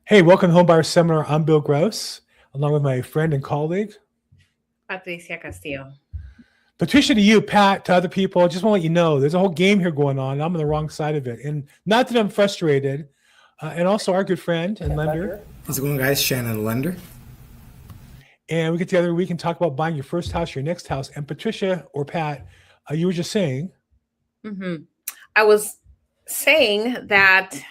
Hey, welcome to Homebuyer Seminar. I'm Bill Gross, along with my friend and colleague, Patricia Castillo. Patricia to you, Pat, to other people. I just want to let you know there's a whole game here going on. I'm on the wrong side of it. And not that I'm frustrated. And also our good friend and lender. How's it going, guys? Shannon, lender. And we get together, we can talk about buying your first house, your next house. And Patricia or Pat, you were just saying. I was saying that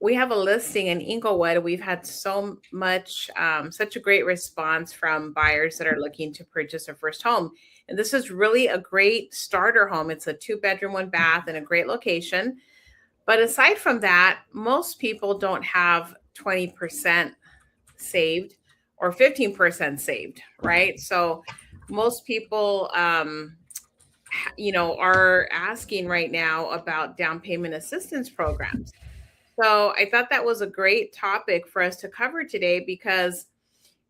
we have a listing in Inglewood. We've had so much, such a great response from buyers that are looking to purchase their first home. And this is really a great starter home. It's a 2-bedroom, 1-bath in a great location. But aside from that, most people don't have 20% saved or 15% saved, right? So most people, are asking right now about down payment assistance programs. So I thought that was a great topic for us to cover today because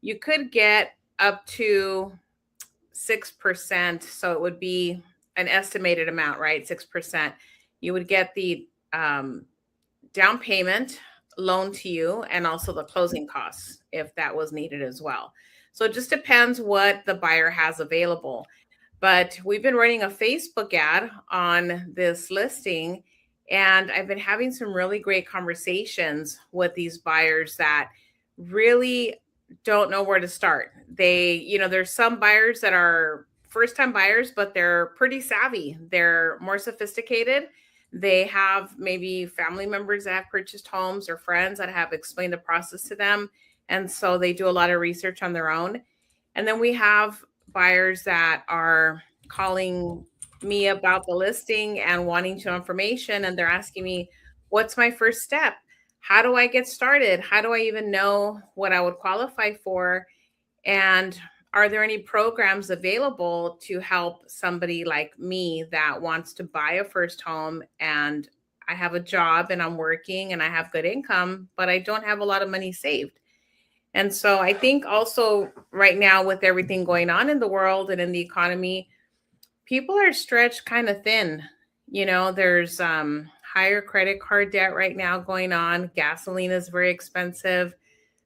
you could get up to 6%. So it would be an estimated amount, right? 6%. You would get the down payment loan to you and also the closing costs if that was needed as well. So it just depends what the buyer has available. But we've been running a Facebook ad on this listing, and I've been having some really great conversations with these buyers that really don't know where to start. There's some buyers that are first-time buyers, but they're pretty savvy. They're more sophisticated. They have maybe family members that have purchased homes or friends that have explained the process to them. And so they do a lot of research on their own. And then we have buyers that are calling me about the listing and wanting to know information. And they're asking me, what's my first step? How do I get started? How do I even know what I would qualify for? And are there any programs available to help somebody like me that wants to buy a first home and I have a job and I'm working and I have good income, but I don't have a lot of money saved? And so I think also right now with everything going on in the world and in the economy, people are stretched kind of thin. There's higher credit card debt right now going on. Gasoline is very expensive.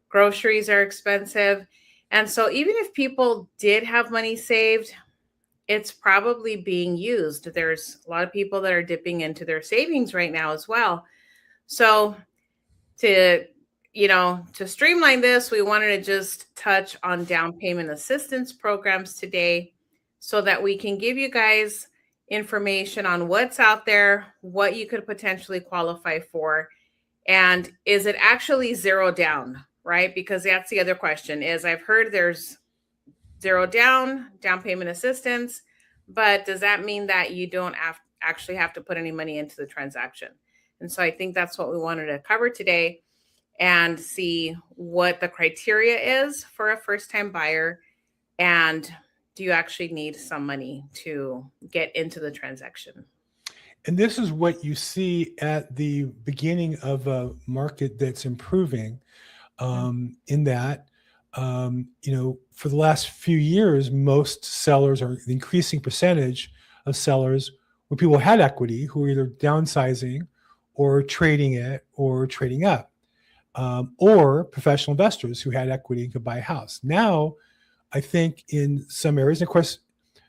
Groceries are expensive. And so even if people did have money saved, it's probably being used. There's a lot of people that are dipping into their savings right now as well. So to streamline this, we wanted to just touch on down payment assistance programs today so that we can give you guys information on what's out there, what you could potentially qualify for, and is it actually zero down, right? Because that's the other question is I've heard there's zero down payment assistance, but does that mean that you don't actually have to put any money into the transaction? And so I think that's what we wanted to cover today and see what the criteria is for a first-time buyer, and do you actually need some money to get into the transaction? And this is what you see at the beginning of a market that's improving, in that, for the last few years, most sellers, or the increasing percentage of sellers, were people who had equity, who were either downsizing or trading it or trading up. Or professional investors who had equity and could buy a house. Now, I think in some areas, and of course,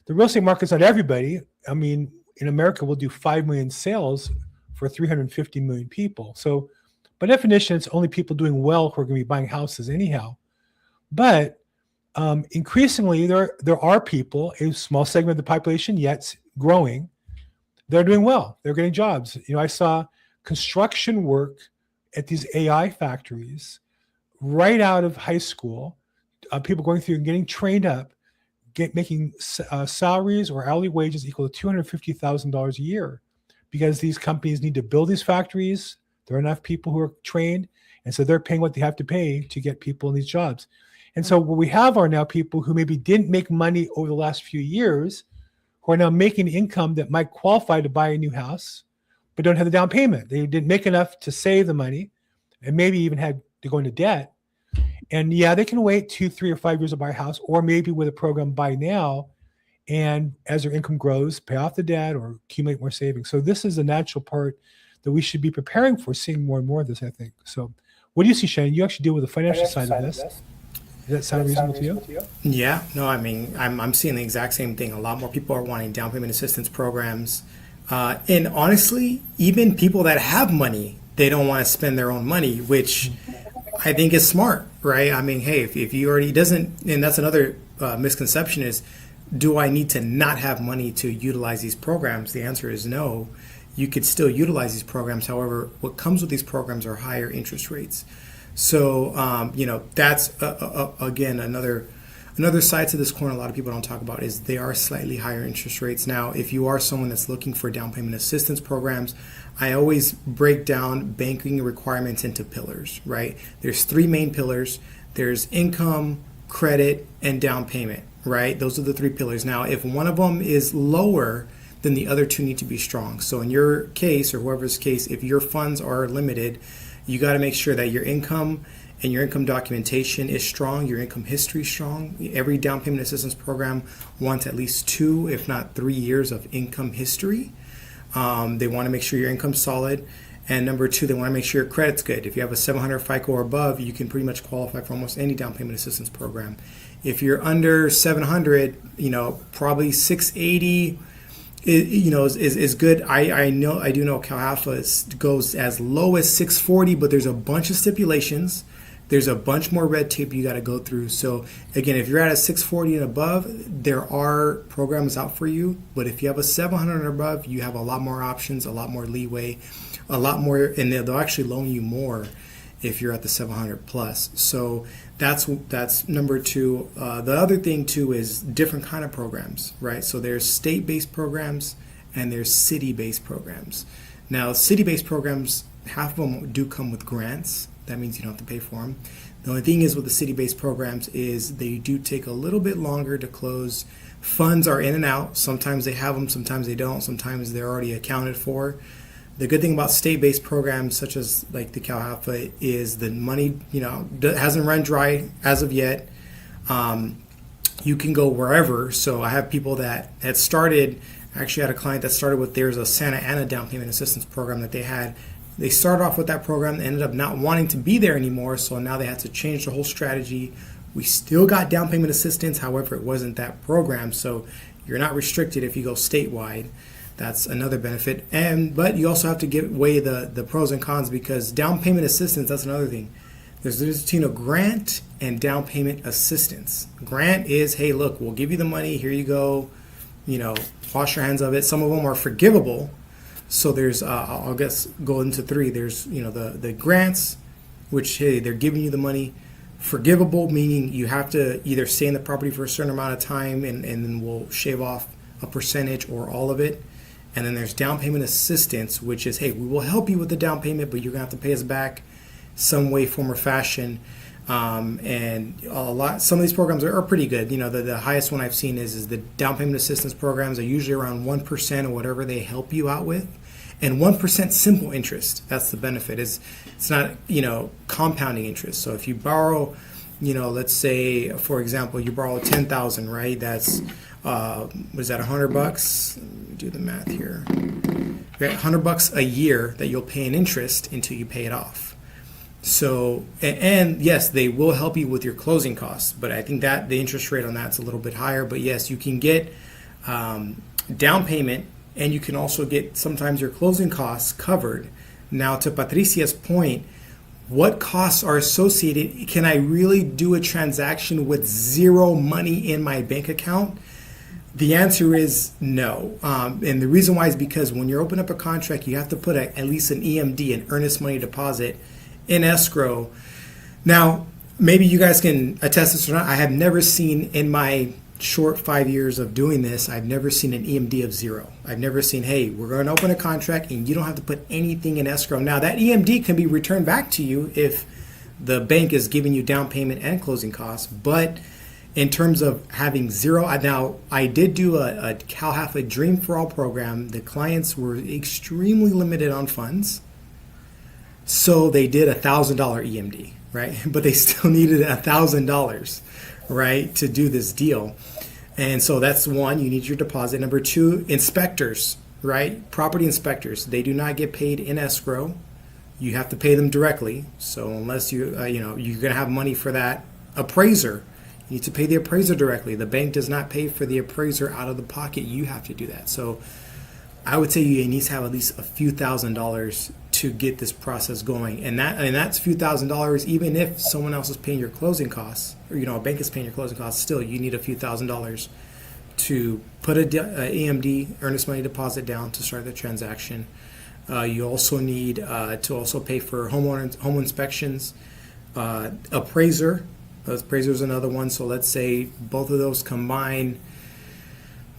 the real estate market's not everybody. I mean, in America, we'll do 5 million sales for 350 million people. So by definition, it's only people doing well who are going to be buying houses anyhow. But increasingly, there are people, a small segment of the population, yet growing, they're doing well. They're getting jobs. I saw construction work at these AI factories right out of high school, people going through and getting trained up, making salaries or hourly wages equal to $250,000 a year, because these companies need to build these factories. There are enough people who are trained, and so they're paying what they have to pay to get people in these jobs. And so what we have are now people who maybe didn't make money over the last few years, who are now making income that might qualify to buy a new house, but don't have the down payment. They didn't make enough to save the money and maybe even had to go into debt. And yeah, they can wait 2, 3, or 5 years to buy a house, or maybe with a program buy now, and as their income grows, pay off the debt or accumulate more savings. So this is a natural part that we should be preparing for, seeing more and more of this, I think. So What do you see, Shannon? You actually deal with the financial side of this. Does that sound reasonable to you? Yeah, no, I mean, I'm seeing the exact same thing. A lot more people are wanting down payment assistance programs. And honestly, even people that have money, they don't want to spend their own money, which I think is smart, right? I mean, hey, if you already doesn't, and that's another misconception is, do I need to not have money to utilize these programs? The answer is no. You could still utilize these programs. However, what comes with these programs are higher interest rates. So, that's again another side to this coin. A lot of people don't talk about is they are slightly higher interest rates. Now, if you are someone that's looking for down payment assistance programs, I always break down banking requirements into pillars, right? There's three main pillars. There's income, credit, and down payment, right? Those are the three pillars. Now, if one of them is lower, then the other two need to be strong. So in your case, or whoever's case, if your funds are limited, you got to make sure that your income and your income documentation is strong, your income history is strong. Every down payment assistance program wants at least 2, if not 3 years of income history. They want to make sure your income's solid. And number 2, they want to make sure your credit's good. If you have a 700 FICO or above, you can pretty much qualify for almost any down payment assistance program. If you're under 700, probably 680 is good. I do know Cal Alpha goes as low as 640, but there's a bunch of stipulations. There's a bunch more red tape you got to go through. So again, if you're at a 640 and above, there are programs out for you. But if you have a 700 and above, you have a lot more options, a lot more leeway, a lot more, and they'll actually loan you more if you're at the 700 plus. So that's number 2. The other thing too is different kind of programs, right? So there's state-based programs and there's city-based programs. Now, city-based programs, half of them do come with grants. That means you don't have to pay for them. The only thing is with the city-based programs is they do take a little bit longer to close. Funds are in and out. Sometimes they have them, sometimes they don't. Sometimes they're already accounted for. The good thing about state-based programs such as like the Cal Alpha is the money, hasn't run dry as of yet. You can go wherever. So I have people that had started, actually had a client that started with, there's a Santa Ana down payment assistance program that they had. They started off with that program, ended up not wanting to be there anymore, so now they had to change the whole strategy. We still got down payment assistance, however, it wasn't that program, so you're not restricted if you go statewide. That's another benefit. But you also have to weigh the pros and cons, because down payment assistance, that's another thing. There's a difference between a grant and down payment assistance. Grant is, hey, look, we'll give you the money, here you go, wash your hands of it. Some of them are forgivable. So there's, I'll guess, go into 3. There's, the grants, which, hey, they're giving you the money. Forgivable, meaning you have to either stay in the property for a certain amount of time and then we'll shave off a percentage or all of it. And then there's down payment assistance, which is, hey, we will help you with the down payment, but you're going to have to pay us back some way, form, or fashion. And some of these programs are pretty good. The highest one I've seen is the down payment assistance programs are usually around 1% or whatever they help you out with, and 1% simple interest. That's the benefit. It's not compounding interest. So if you borrow, let's say for example you borrow 10,000, right? That's was that $100? Let me do the math here. You got $100 a year that you'll pay in interest until you pay it off. So, and yes, they will help you with your closing costs, but I think that the interest rate on that's a little bit higher. But yes, you can get down payment, and you can also get sometimes your closing costs covered. Now, to Patricia's point, what costs are associated? Can I really do a transaction with zero money in my bank account? The answer is no. And the reason why is because when you open up a contract, you have to put at least an EMD, an earnest money deposit, in escrow. Now, maybe you guys can attest this or not. I have never seen in my short 5 years of doing this, I've never seen an EMD of 0. I've never seen, hey, we're going to open a contract and you don't have to put anything in escrow. Now, that EMD can be returned back to you if the bank is giving you down payment and closing costs. But in terms of having 0, now I did do a Cal Alpha Dream for All program. The clients were extremely limited on funds. So they did $1,000 EMD, right? But they still needed $1,000, right, to do this deal. And so that's one, you need your deposit. Number 2, inspectors, right? Property inspectors, they do not get paid in escrow. you have to pay them directly. So unless you you're going to have money for that appraiser, you need to pay the appraiser directly. The bank does not pay for the appraiser out of the pocket. You have to do that. So I would say you need to have at least a few $1,000s to get this process going, and that's a few $1,000s. Even if someone else is paying your closing costs, or a bank is paying your closing costs, still you need a few $1,000s to put a EMD, earnest money deposit, down to start the transaction. You also need to also pay for home inspections, appraiser. Appraiser is another one. So let's say both of those combined,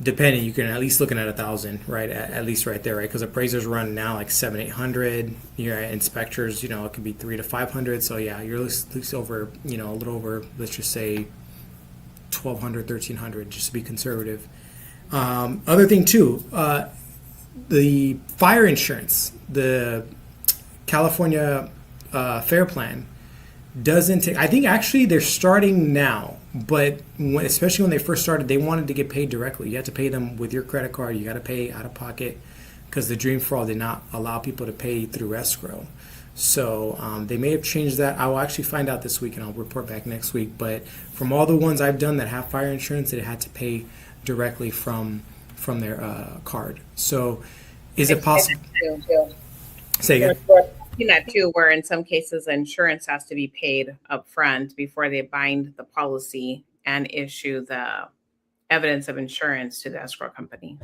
depending, you can at least looking at 1,000, right? At least right there, right? Because appraisers run now like 700-800. Inspectors, it can be 300 to 500. So yeah, you're at least over, a little over, let's just say 1,200, 1,300, just to be conservative. Other thing too, the fire insurance, the California Fair Plan doesn't take, I think actually they're starting now, but especially when they first started, they wanted to get paid directly. You had to pay them with your credit card. You got to pay out of pocket, because the Dream Fraud did not allow people to pay through escrow. So they may have changed that. I will actually find out this week, and I'll report back next week. But from all the ones I've done that have fire insurance, they had to pay directly from their card. So is it possible? Say again. That too, where in some cases insurance has to be paid up front before they bind the policy and issue the evidence of insurance to the escrow company.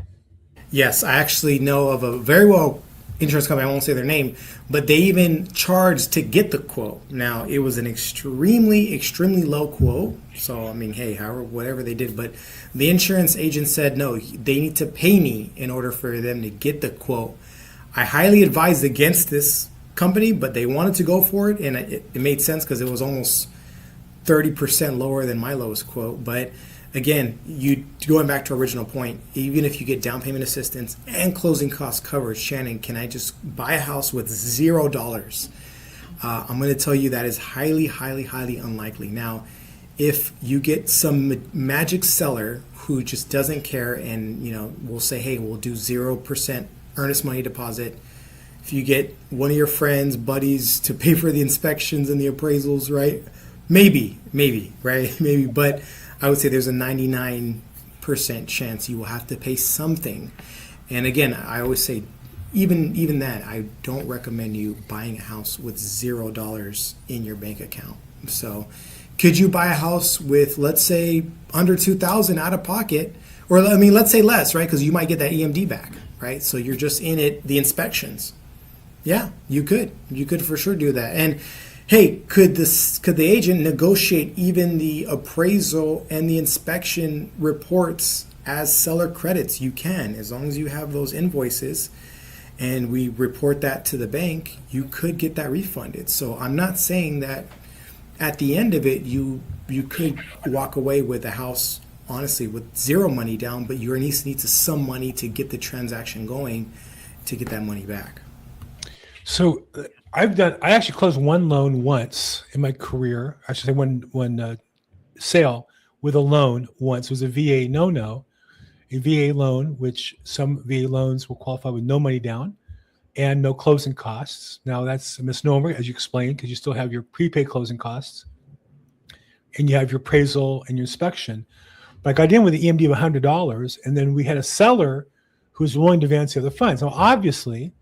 Yes, I actually know of a very well insurance company. I won't say their name, but they even charged to get the quote. Now, it was an extremely, extremely low quote. So, I mean, hey, however, whatever they did, but the insurance agent said, no, they need to pay me in order for them to get the quote. I highly advised against this company, but they wanted to go for it, and it made sense because it was almost 30% lower than my lowest quote. But again, going back to our original point, even if you get down payment assistance and closing cost coverage, Shannon, can I just buy a house with $0? I'm going to tell you that is highly, highly, highly unlikely. Now, if you get some magic seller who just doesn't care and will say, hey, we'll do 0% earnest money deposit. If you get one of your friends, buddies to pay for the inspections and the appraisals, right? Maybe, right? Maybe, but I would say there's a 99% chance you will have to pay something. And again, I always say, even that, I don't recommend you buying a house with $0 in your bank account. So could you buy a house with, let's say, under $2,000 out of pocket? Or let's say less, right? Because you might get that EMD back, right? So you're just in it, the inspections. Yeah, you could for sure do that. And hey, could the agent negotiate even the appraisal and the inspection reports as seller credits? You can, as long as you have those invoices and we report that to the bank, you could get that refunded. So I'm not saying that at the end of it you could walk away with a house honestly with zero money down, but you need some money to get the transaction going to get that money back. So I actually closed one loan once in my career. I should say one sale with a loan once. It was a VA a VA loan, which some VA loans will qualify with no money down and no closing costs. Now that's a misnomer, as you explained, because you still have your prepaid closing costs and you have your appraisal and your inspection. But I got in with the EMD of $100, and then we had a seller who was willing to advance the other funds. Now, obviously,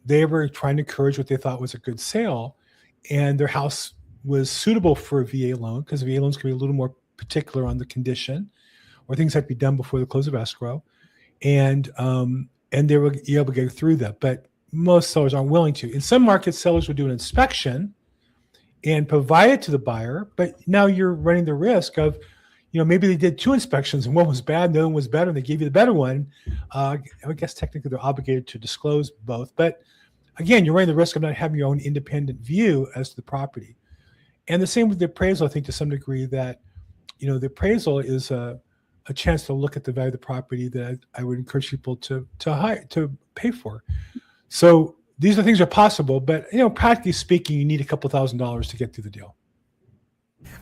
they were trying to encourage what they thought was a good sale, and their house was suitable for a VA loan because VA loans can be a little more particular on the condition, or things have to be done before the close of escrow, and they were able to get through that. But most sellers aren't willing to. In some markets, sellers will do an inspection and provide it to the buyer, but now you're running the risk of, maybe they did 2 inspections and one was bad, the other one was better, and they gave you the better one. I guess technically they're obligated to disclose both, but again, you're running the risk of not having your own independent view as to the property. And the same with the appraisal, I think to some degree that, the appraisal is a chance to look at the value of the property that I would encourage people to pay for. So these are things that are possible, but practically speaking, you need a couple $1,000s to get through the deal.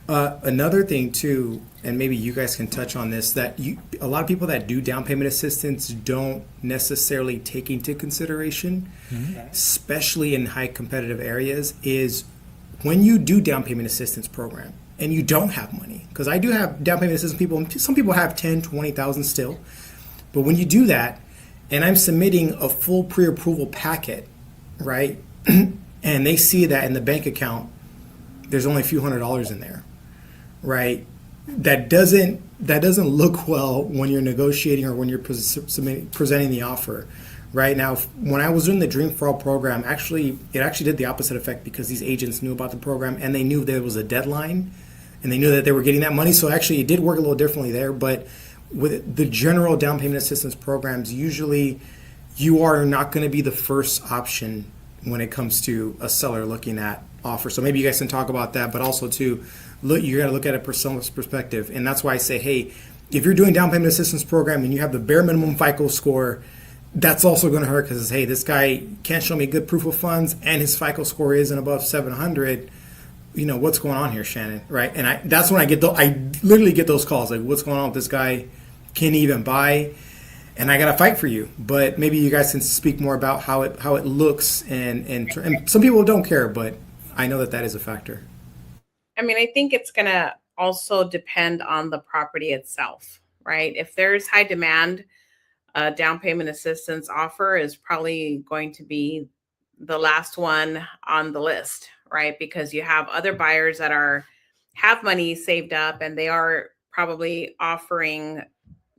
Another thing too, and maybe you guys can touch on this, that a lot of people that do down payment assistance don't necessarily take into consideration, especially in high competitive areas, is when you do down payment assistance program and you don't have money, because I do have down payment assistance people, some people have 10, 20,000 still, but when you do that, and I'm submitting a full pre-approval packet, right, and they see that in the bank account, there's only a few $100s in there, right? That doesn't look well when you're negotiating or when you're presenting the offer. Right now, when I was doing the Dream for All program, it actually did the opposite effect, because these agents knew about the program and they knew there was a deadline and they knew that they were getting that money. So actually it did work a little differently there. But with the general down payment assistance programs, usually you are not going to be the first option when it comes to a seller looking at offer. So maybe you guys can talk about that, but also too, you got to look at it from someone's perspective. And that's why I say, hey, if you're doing down payment assistance program and you have the bare minimum FICO score, that's also going to hurt, because, hey, this guy can't show me good proof of funds and his FICO score isn't above 700. You know, what's going on here, Shannon, right? And that's when I literally get those calls, like, what's going on with this guy? Can't even buy, and I got to fight for you. But maybe you guys can speak more about how it looks, and some people don't care, but I know that is a factor. I mean, I think it's going to also depend on the property itself, right? If there's high demand, a down payment assistance offer is probably going to be the last one on the list, right? Because you have other buyers that have money saved up and they are probably offering,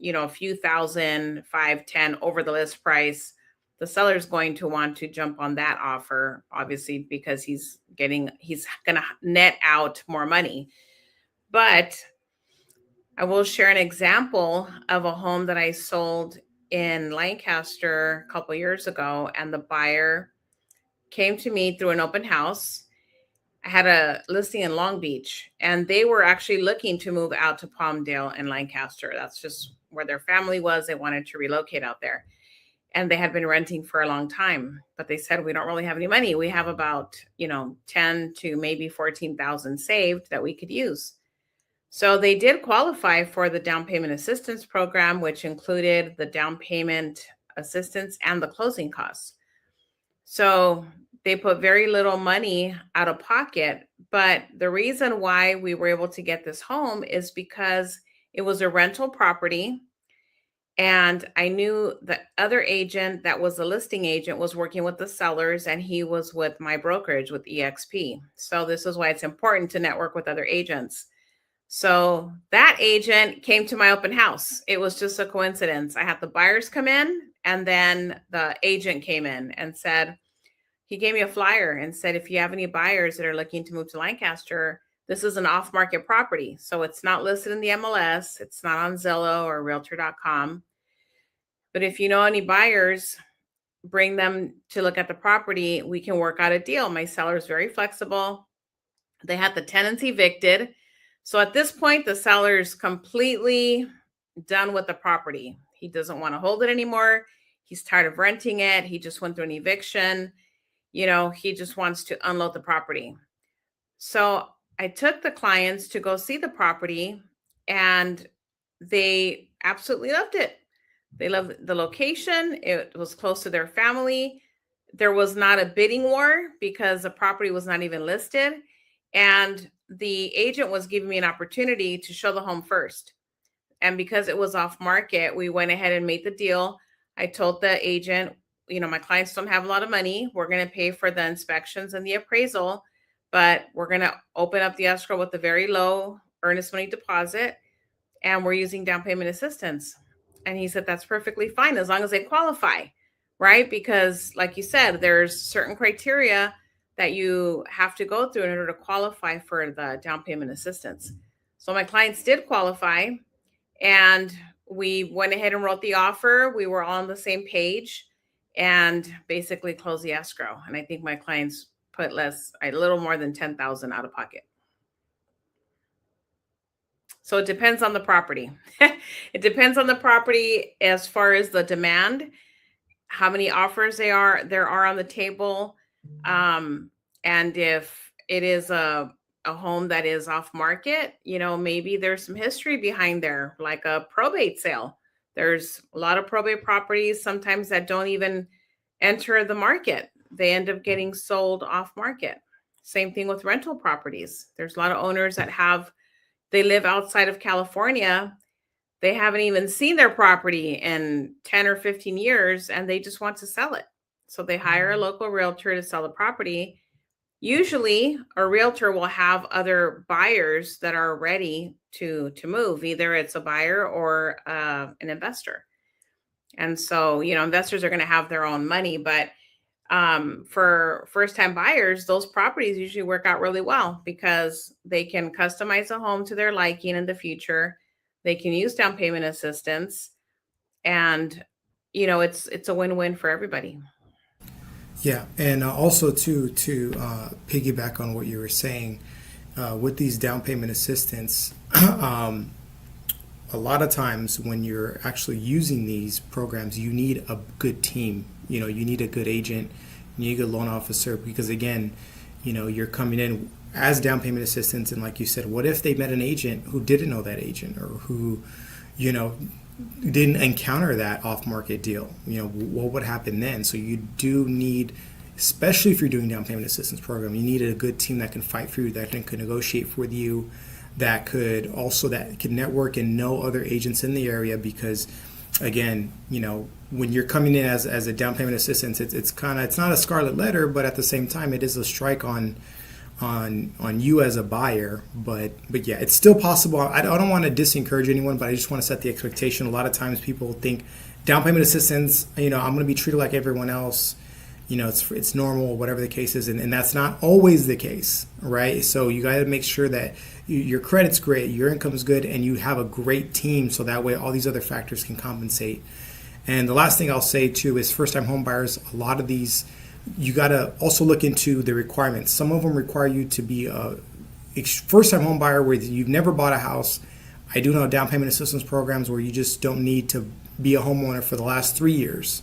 a few thousand, 5, 10 over the list price. The seller's going to want to jump on that offer, obviously, because he's going to net out more money. But I will share an example of a home that I sold in Lancaster a couple years ago, and the buyer came to me through an open house. I had a listing in Long Beach, and they were actually looking to move out to Palmdale and Lancaster. That's just where their family was. They wanted to relocate out there, and they had been renting for a long time, but they said, we don't really have any money. We have about, 10 to maybe 14,000 saved that we could use. So they did qualify for the down payment assistance program, which included the down payment assistance and the closing costs. So they put very little money out of pocket. But the reason why we were able to get this home is because it was a rental property. And I knew the other agent that was the listing agent was working with the sellers, and he was with my brokerage with EXP. So this is why it's important to network with other agents. So that agent came to my open house. It was just a coincidence. I had the buyers come in, and then the agent came in and said, he gave me a flyer and said, if you have any buyers that are looking to move to Lancaster, this is an off-market property. So it's not listed in the MLS. It's not on Zillow or Realtor.com. But if you know any buyers, bring them to look at the property. We can work out a deal. My seller is very flexible. They had the tenants evicted. So at this point, the seller's completely done with the property. He doesn't want to hold it anymore. He's tired of renting it. He just went through an eviction. He just wants to unload the property. So I took the clients to go see the property, and they absolutely loved it. They loved the location. It was close to their family. There was not a bidding war because the property was not even listed. And the agent was giving me an opportunity to show the home first. And because it was off market, we went ahead and made the deal. I told the agent, my clients don't have a lot of money. We're going to pay for the inspections and the appraisal, but we're going to open up the escrow with a very low earnest money deposit, and we're using down payment assistance. And he said, that's perfectly fine as long as they qualify, right? Because like you said, there's certain criteria that you have to go through in order to qualify for the down payment assistance. So my clients did qualify, and we went ahead and wrote the offer. We were all on the same page and basically closed the escrow. And I think my clients put a little more than 10,000 out of pocket. So it depends on the property. It depends on the property as far as the demand, how many offers there are on the table. And if it is a a home that is off market, maybe there's some history behind there, like a probate sale. There's a lot of probate properties sometimes that don't even enter the market. They end up getting sold off market. Same thing with rental properties. There's a lot of owners that they live outside of California. They haven't even seen their property in 10 or 15 years, and they just want to sell it. So they hire a local realtor to sell the property. Usually a realtor will have other buyers that are ready to move. Either it's a buyer or an investor. And so, investors are going to have their own money, but for first-time buyers, those properties usually work out really well because they can customize a home to their liking in the future. They can use down payment assistance, and it's a win-win for everybody. Yeah, and also to piggyback on what you were saying, with these down payment assistance, a lot of times when you're actually using these programs, you need a good team. You need a good agent, you need a good loan officer, because again, you're coming in as down payment assistance, and like you said, what if they met an agent who didn't know that agent, or who, didn't encounter that off-market deal? What would happen then? So you do need, especially if you're doing down payment assistance program, you need a good team that can fight for you, that can negotiate with you, that could network and know other agents in the area. Because again, when you're coming in as a down payment assistance, it's not a scarlet letter, but at the same time, it is a strike on you as a buyer. But yeah, it's still possible. I don't want to disencourage anyone, but I just want to set the expectation. A lot of times people think down payment assistance, I'm going to be treated like everyone else. It's normal, whatever the case is. And that's not always the case, right? So you got to make sure that your credit's great, your income's good, and you have a great team. So that way all these other factors can compensate. And the last thing I'll say too is first-time home buyers, a lot of these, you got to also look into the requirements. Some of them require you to be a first-time home buyer where you've never bought a house. I do know down payment assistance programs where you just don't need to be a homeowner for the last 3 years.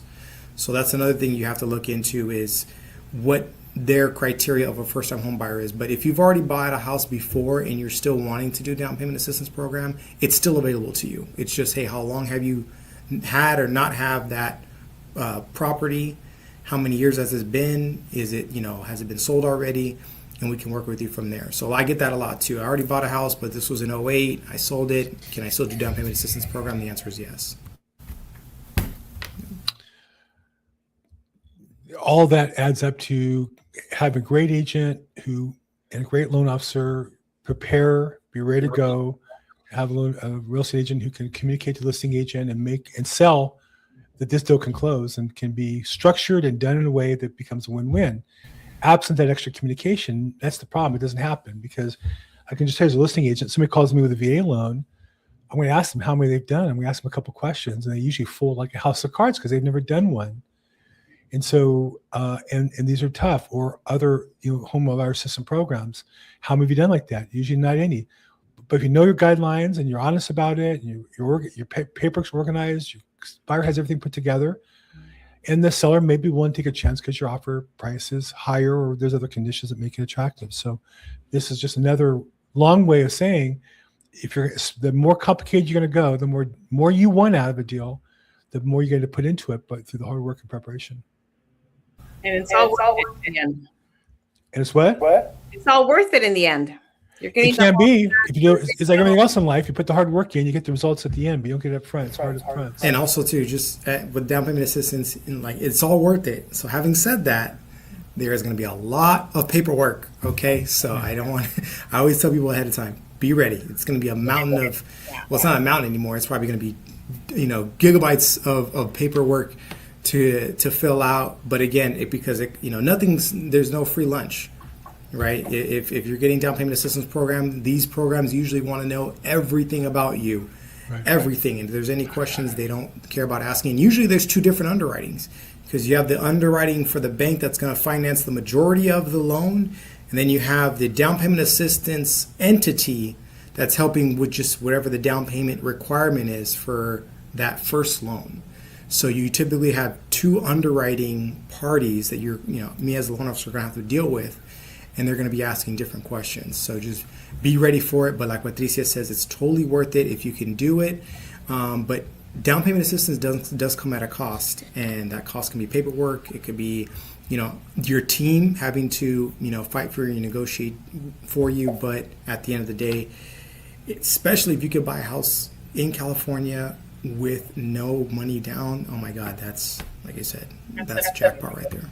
So that's another thing you have to look into, is what their criteria of a first-time home buyer is. But if you've already bought a house before and you're still wanting to do down payment assistance program, it's still available to you. It's just, hey, how long have you had or not have that property? How many years has this been? Is it, has it been sold already? And we can work with you from there. So I get that a lot too. I already bought a house, but this was in '08. I sold it. Can I still do down payment assistance program? The answer is yes. All that adds up to have a great agent and a great loan officer, be ready to go, have a real estate agent who can communicate to the listing agent and sell that this deal can close and can be structured and done in a way that becomes a win-win. Absent that extra communication, that's the problem. It doesn't happen, because I can just say as a listing agent, somebody calls me with a VA loan, I'm going to ask them how many they've done. I'm going to ask them a couple questions, and they usually fold like a house of cards because they've never done one. And so, and these are tough. Or other, home buyer system programs. How many have you done like that? Usually not any. But if you know your guidelines and you're honest about it, and your paperwork's organized, your buyer has everything put together, and the seller may be willing to take a chance because your offer price is higher, or there's other conditions that make it attractive. So this is just another long way of saying, the more complicated you're going to go, the more you want out of a deal, the more you're going to put into it, but through the hard work and preparation. And it's all worth it in the end. And it's what? It's all worth it in the end. It can be. If you do, it's like everything else in life. You put the hard work in, you get the results at the end, but you don't get it up front. It's hard up front. And also too, just with down payment assistance, it's all worth it. So having said that, there is going to be a lot of paperwork. Okay, so I always tell people ahead of time, be ready. It's going to be a mountain of, well, it's not a mountain anymore. It's probably going to be, gigabytes of paperwork to fill out. But again, there's no free lunch. Right? If you're getting down payment assistance program, these programs usually want to know everything about you, everything. And if there's any questions they don't care about asking, and usually there's two different underwritings, because you have the underwriting for the bank that's going to finance the majority of the loan, and then you have the down payment assistance entity that's helping with just whatever the down payment requirement is for that first loan. So you typically have two underwriting parties that me as a loan officer are going to have to deal with. and they're going to be asking different questions. So just be ready for it. But like Patricia says, it's totally worth it if you can do it. But down payment assistance does come at a cost, and that cost can be paperwork. It could be, your team having to, fight for you, negotiate for you. But at the end of the day, especially if you could buy a house in California with no money down, oh my God, that's, like I said, that's a jackpot right there.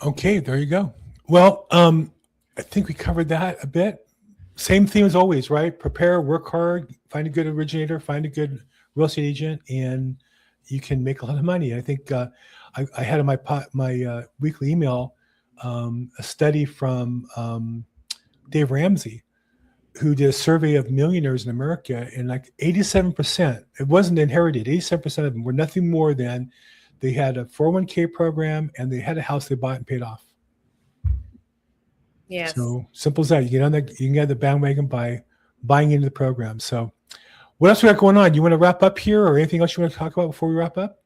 Okay, there you go. Well, I think we covered that a bit. Same theme as always, right? Prepare, work hard, find a good originator, find a good real estate agent, and you can make a lot of money. I think I had in my weekly email a study from Dave Ramsey, who did a survey of millionaires in America, and like 87%, it wasn't inherited. 87% of them were nothing more than they had a 401k program and they had a house they bought and paid off. Yes. So simple as that. You can get on the bandwagon by buying into the program. So what else we got going on? You want to wrap up here, or anything else you want to talk about before we wrap up?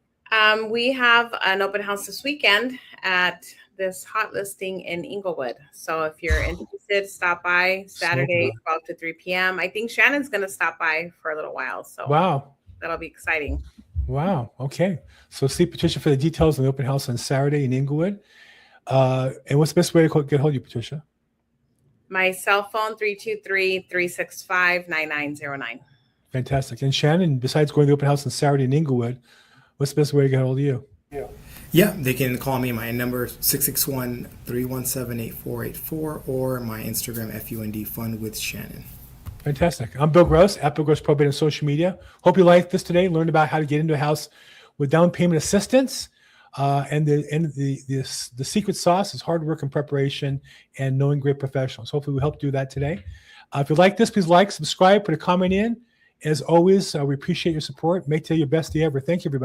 We have an open house this weekend at this hot listing in Inglewood. So if you're interested, stop by Saturday, 12 to 3 p.m. I think Shannon's going to stop by for a little while. So wow, that'll be exciting. Wow. Okay. So see Patricia for the details on the open house on Saturday in Inglewood. And what's the best way to get hold of you, Patricia? My cell phone, 323-365-9909. Fantastic. And Shannon, besides going to the open house on Saturday in Inglewood, what's the best way to get hold of you? Yeah, they can call me. My number 661-317-8484, or my Instagram, FUND Fund with Shannon. Fantastic. I'm Bill Gross, at Bill Gross Probate on social media. Hope you liked this today. Learned about how to get into a house with down payment assistance. And the secret sauce is hard work and preparation and knowing great professionals. Hopefully we helped do that today. If you like this, please like, subscribe, put a comment in. As always, we appreciate your support. Make today your best day ever. Thank you, everybody.